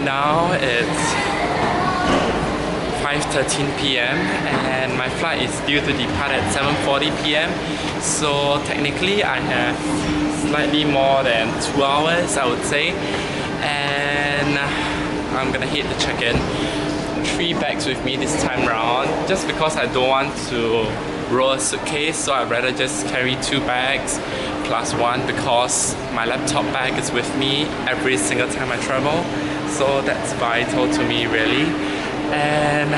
right now it's 5:13 p.m. and my flight is due to depart at 7:40 p.m. So technically I have slightly more than 2 hours, I would say, and I'm gonna hit the check-in. 3 bags with me this time around, just because I don't want to roll a suitcase, so I'd rather just carry 2 bags plus 1 because my laptop bag is with me every single time I travel, so that's vital to me really. And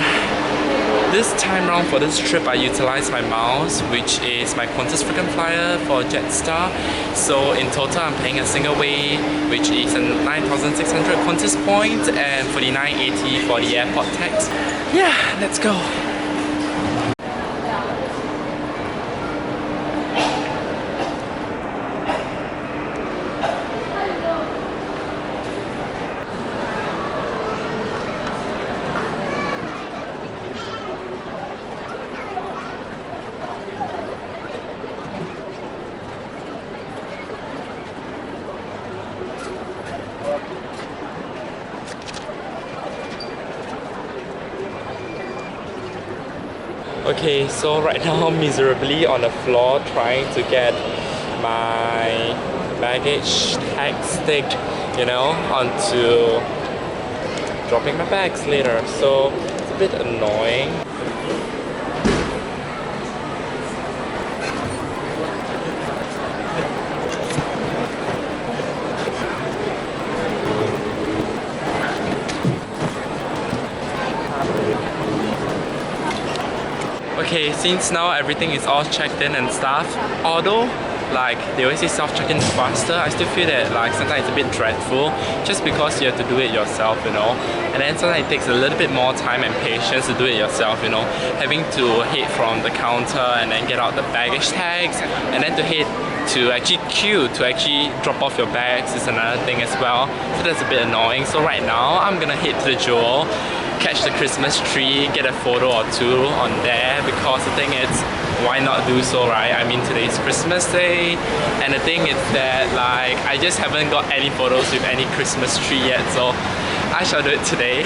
this time around for this trip I utilized my miles, which is my Qantas frequent flyer for Jetstar. So in total I'm paying a single way, which is a 9,600 Qantas points and 49.80 for the airport tax. Yeah, let's go. Okay, so right now I'm miserably on the floor trying to get my baggage tag stick, you know, onto dropping my bags later. So it's a bit annoying. Okay, since now everything is all checked in and stuff, although like they always say self-check-in is faster, I still feel that like sometimes it's a bit dreadful just because you have to do it yourself, you know. And then sometimes it takes a little bit more time and patience to do it yourself, you know. Having to head from the counter and then get out the baggage tags and then to head to actually queue to actually drop off your bags is another thing as well. So that's a bit annoying. So right now I'm gonna head to the Jewel, catch the Christmas tree, get a photo or 2 on there, because the thing is, why not do so, right? I mean, today's Christmas Day, and the thing is that like I just haven't got any photos with any Christmas tree yet, so I shall do it today.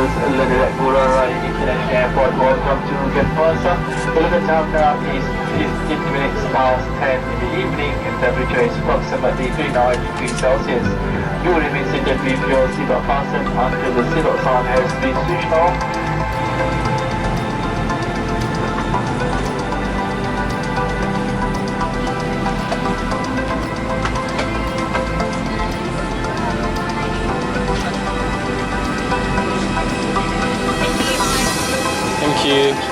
passengers regular international airport, welcome to Jetstar. The local time now is 15 minutes past 10 in the evening and temperature is approximately 39 degrees Celsius. You will remain seated with your seatbelt fastened until the seatbelt sign has been switched off. Thank you.